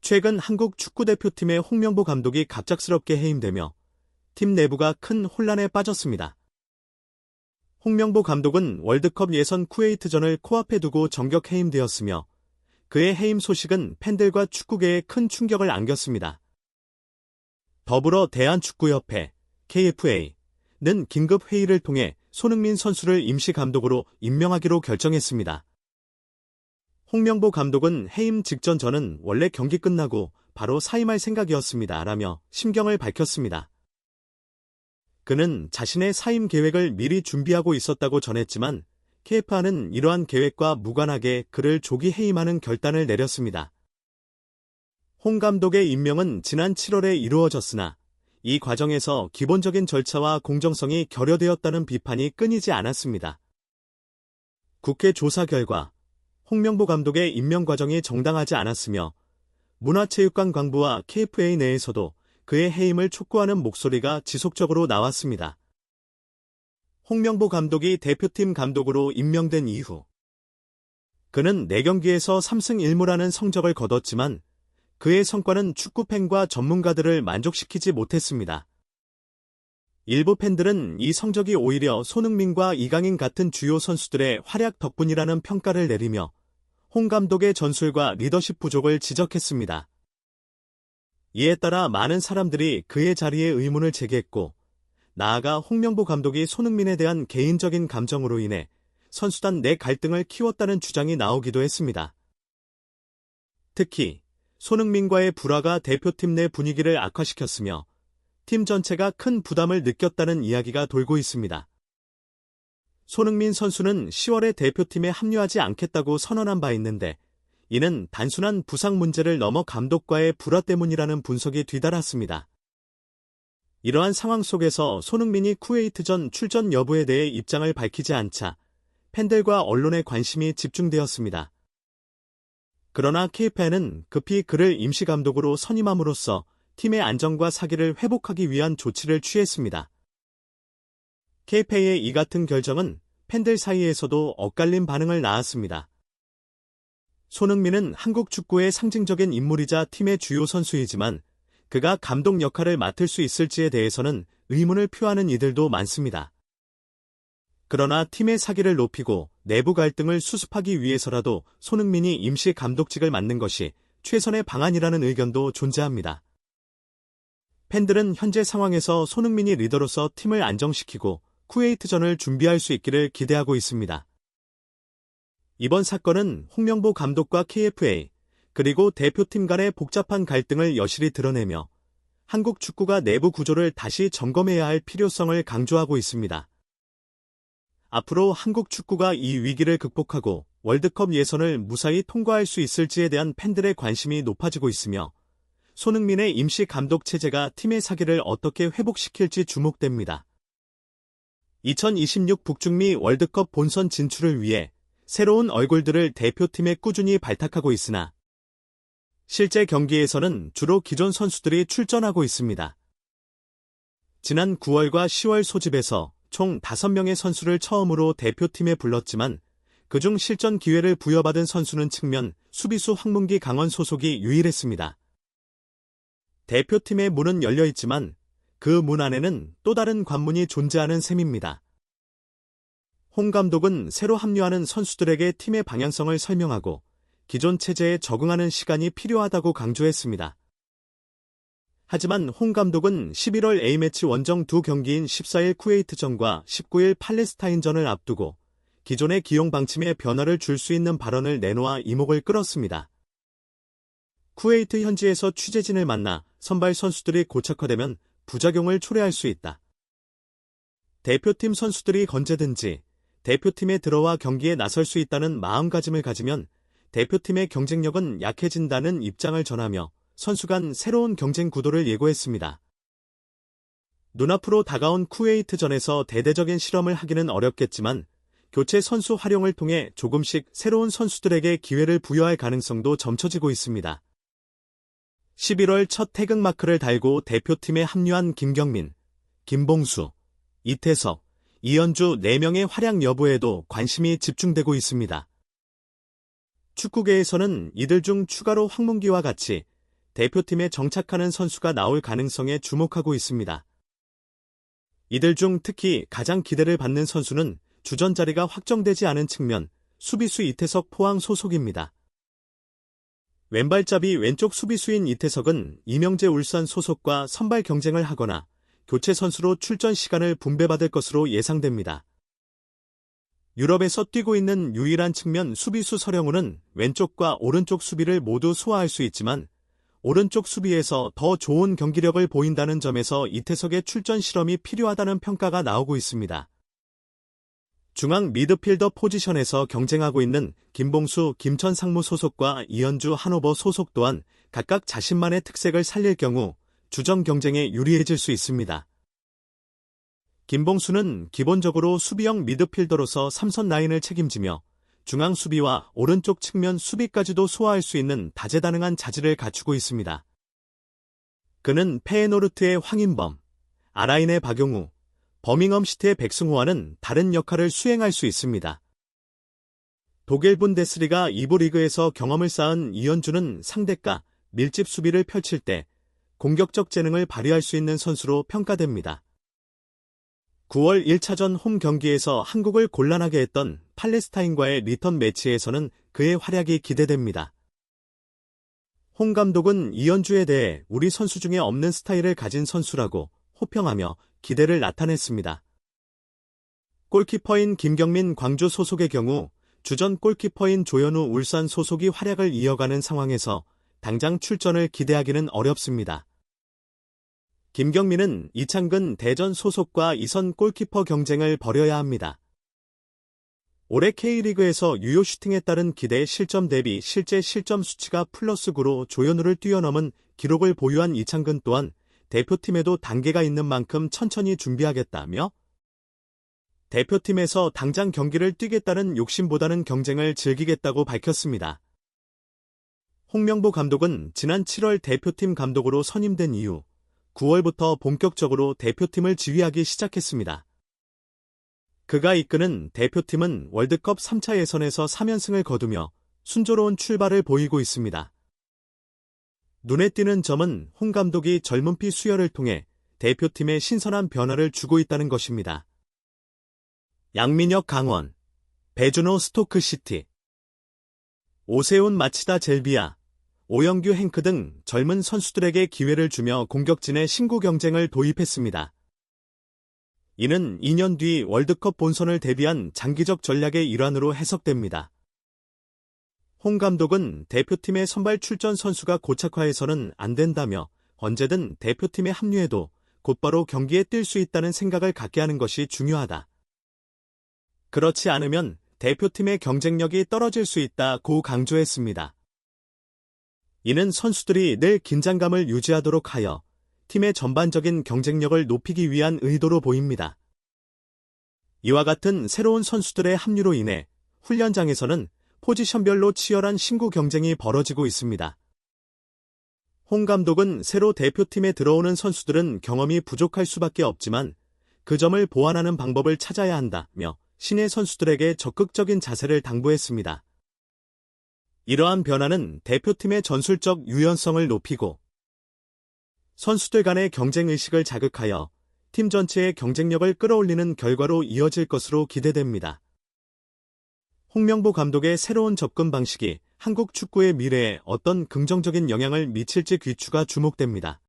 최근 한국 축구대표팀의 홍명보 감독이 갑작스럽게 해임되며 팀 내부가 큰 혼란에 빠졌습니다. 홍명보 감독은 월드컵 예선 쿠웨이트전을 코앞에 두고 정격 해임되었으며 그의 해임 소식은 팬들과 축구계에 큰 충격을 안겼습니다. 더불어 대한축구협회 KFA는 긴급 회의를 통해 손흥민 선수를 임시 감독으로 임명하기로 결정했습니다. 홍명보 감독은 해임 직전 저는 원래 경기 끝나고 바로 사임할 생각이었습니다. 라며 심경을 밝혔습니다. 그는 자신의 사임 계획을 미리 준비하고 있었다고 전했지만 KFA는 이러한 계획과 무관하게 그를 조기 해임하는 결단을 내렸습니다. 홍 감독의 임명은 지난 7월에 이루어졌으나 이 과정에서 기본적인 절차와 공정성이 결여되었다는 비판이 끊이지 않았습니다. 국회 조사 결과 홍명보 감독의 임명 과정이 정당하지 않았으며 문화체육관광부와 KFA 내에서도 그의 해임을 촉구하는 목소리가 지속적으로 나왔습니다. 홍명보 감독이 대표팀 감독으로 임명된 이후 그는 4경기에서 3승 1무라는 성적을 거뒀지만 그의 성과는 축구팬과 전문가들을 만족시키지 못했습니다. 일부 팬들은 이 성적이 오히려 손흥민과 이강인 같은 주요 선수들의 활약 덕분이라는 평가를 내리며 홍 감독의 전술과 리더십 부족을 지적했습니다. 이에 따라 많은 사람들이 그의 자리에 의문을 제기했고 나아가 홍명보 감독이 손흥민에 대한 개인적인 감정으로 인해 선수단 내 갈등을 키웠다는 주장이 나오기도 했습니다. 특히 손흥민과의 불화가 대표팀 내 분위기를 악화시켰으며 팀 전체가 큰 부담을 느꼈다는 이야기가 돌고 있습니다. 손흥민 선수는 10월에 대표팀에 합류하지 않겠다고 선언한 바 있는데 이는 단순한 부상 문제를 넘어 감독과의 불화 때문이라는 분석이 뒤따랐습니다. 이러한 상황 속에서 손흥민이 쿠웨이트전 출전 여부에 대해 입장을 밝히지 않자 팬들과 언론의 관심이 집중되었습니다. 그러나 KFA는 급히 그를 임시감독으로 선임함으로써 팀의 안정과 사기를 회복하기 위한 조치를 취했습니다. KFA의 이 같은 결정은 팬들 사이에서도 엇갈린 반응을 낳았습니다. 손흥민은 한국 축구의 상징적인 인물이자 팀의 주요 선수이지만 그가 감독 역할을 맡을 수 있을지에 대해서는 의문을 표하는 이들도 많습니다. 그러나 팀의 사기를 높이고 내부 갈등을 수습하기 위해서라도 손흥민이 임시 감독직을 맡는 것이 최선의 방안이라는 의견도 존재합니다. 팬들은 현재 상황에서 손흥민이 리더로서 팀을 안정시키고 쿠웨이트전을 준비할 수 있기를 기대하고 있습니다. 이번 사건은 홍명보 감독과 KFA 그리고 대표팀 간의 복잡한 갈등을 여실히 드러내며 한국 축구가 내부 구조를 다시 점검해야 할 필요성을 강조하고 있습니다. 앞으로 한국 축구가 이 위기를 극복하고 월드컵 예선을 무사히 통과할 수 있을지에 대한 팬들의 관심이 높아지고 있으며 손흥민의 임시 감독 체제가 팀의 사기를 어떻게 회복시킬지 주목됩니다. 2026 북중미 월드컵 본선 진출을 위해 새로운 얼굴들을 대표팀에 꾸준히 발탁하고 있으나 실제 경기에서는 주로 기존 선수들이 출전하고 있습니다. 지난 9월과 10월 소집에서 총 5명의 선수를 처음으로 대표팀에 불렀지만 그중 실전 기회를 부여받은 선수는 측면 수비수 황문기 강원 소속이 유일했습니다. 대표팀의 문은 열려있지만 그 문 안에는 또 다른 관문이 존재하는 셈입니다. 홍 감독은 새로 합류하는 선수들에게 팀의 방향성을 설명하고 기존 체제에 적응하는 시간이 필요하다고 강조했습니다. 하지만 홍 감독은 11월 A매치 원정 2경기인 14일 쿠웨이트전과 19일 팔레스타인전을 앞두고 기존의 기용 방침에 변화를 줄 수 있는 발언을 내놓아 이목을 끌었습니다. 쿠웨이트 현지에서 취재진을 만나 선발 선수들이 고착화되면 부작용을 초래할 수 있다. 대표팀 선수들이 언제든지 대표팀에 들어와 경기에 나설 수 있다는 마음가짐을 가지면 대표팀의 경쟁력은 약해진다는 입장을 전하며 선수 간 새로운 경쟁 구도를 예고했습니다. 눈앞으로 다가온 쿠웨이트전에서 대대적인 실험을 하기는 어렵겠지만 교체 선수 활용을 통해 조금씩 새로운 선수들에게 기회를 부여할 가능성도 점쳐지고 있습니다. 11월 첫 태극마크를 달고 대표팀에 합류한 김경민, 김봉수, 이태석, 이현주 4명의 활약 여부에도 관심이 집중되고 있습니다. 축구계에서는 이들 중 추가로 황문기와 같이 대표팀에 정착하는 선수가 나올 가능성에 주목하고 있습니다. 이들 중 특히 가장 기대를 받는 선수는 주전 자리가 확정되지 않은 측면 수비수 이태석 포항 소속입니다. 왼발잡이 왼쪽 수비수인 이태석은 이명재 울산 소속과 선발 경쟁을 하거나 교체 선수로 출전 시간을 분배받을 것으로 예상됩니다. 유럽에서 뛰고 있는 유일한 측면 수비수 서령우는 왼쪽과 오른쪽 수비를 모두 소화할 수 있지만 오른쪽 수비에서 더 좋은 경기력을 보인다는 점에서 이태석의 출전 실험이 필요하다는 평가가 나오고 있습니다. 중앙 미드필더 포지션에서 경쟁하고 있는 김봉수, 김천 상무 소속과 이현주 한오버 소속 또한 각각 자신만의 특색을 살릴 경우 주전 경쟁에 유리해질 수 있습니다. 김봉수는 기본적으로 수비형 미드필더로서 삼선 라인을 책임지며 중앙 수비와 오른쪽 측면 수비까지도 소화할 수 있는 다재다능한 자질을 갖추고 있습니다. 그는 페에노르트의 황인범, 아라인의 박용우, 버밍엄 시티의 백승호와는 다른 역할을 수행할 수 있습니다. 독일 분데스리가 2부 리그에서 경험을 쌓은 이현주는 상대가 밀집 수비를 펼칠 때 공격적 재능을 발휘할 수 있는 선수로 평가됩니다. 9월 1차전 홈 경기에서 한국을 곤란하게 했던 팔레스타인과의 리턴 매치에서는 그의 활약이 기대됩니다. 홍 감독은 이현주에 대해 우리 선수 중에 없는 스타일을 가진 선수라고 호평하며 기대를 나타냈습니다. 골키퍼인 김경민 광주 소속의 경우 주전 골키퍼인 조현우 울산 소속이 활약을 이어가는 상황에서 당장 출전을 기대하기는 어렵습니다. 김경민은 이창근 대전 소속과 2선 골키퍼 경쟁을 벌여야 합니다. 올해 K리그에서 유효 슈팅에 따른 기대 실점 대비 실제 실점 수치가 플러스 9로 조현우를 뛰어넘은 기록을 보유한 이창근 또한 대표팀에도 단계가 있는 만큼 천천히 준비하겠다며 대표팀에서 당장 경기를 뛰겠다는 욕심보다는 경쟁을 즐기겠다고 밝혔습니다. 홍명보 감독은 지난 7월 대표팀 감독으로 선임된 이후 9월부터 본격적으로 대표팀을 지휘하기 시작했습니다. 그가 이끄는 대표팀은 월드컵 3차 예선에서 3연승을 거두며 순조로운 출발을 보이고 있습니다. 눈에 띄는 점은 홍 감독이 젊은 피 수혈을 통해 대표팀에 신선한 변화를 주고 있다는 것입니다. 양민혁 강원, 배준호 스토크시티, 오세훈 마치다 젤비아, 오영규 행크 등 젊은 선수들에게 기회를 주며 공격진의 신구 경쟁을 도입했습니다. 이는 2년 뒤 월드컵 본선을 대비한 장기적 전략의 일환으로 해석됩니다. 홍 감독은 대표팀의 선발 출전 선수가 고착화해서는 안 된다며 언제든 대표팀에 합류해도 곧바로 경기에 뛸 수 있다는 생각을 갖게 하는 것이 중요하다. 그렇지 않으면 대표팀의 경쟁력이 떨어질 수 있다고 강조했습니다. 이는 선수들이 늘 긴장감을 유지하도록 하여 팀의 전반적인 경쟁력을 높이기 위한 의도로 보입니다. 이와 같은 새로운 선수들의 합류로 인해 훈련장에서는 포지션별로 치열한 신구 경쟁이 벌어지고 있습니다. 홍 감독은 새로 대표팀에 들어오는 선수들은 경험이 부족할 수밖에 없지만 그 점을 보완하는 방법을 찾아야 한다며 신예 선수들에게 적극적인 자세를 당부했습니다. 이러한 변화는 대표팀의 전술적 유연성을 높이고 선수들 간의 경쟁의식을 자극하여 팀 전체의 경쟁력을 끌어올리는 결과로 이어질 것으로 기대됩니다. 홍명보 감독의 새로운 접근 방식이 한국 축구의 미래에 어떤 긍정적인 영향을 미칠지 귀추가 주목됩니다.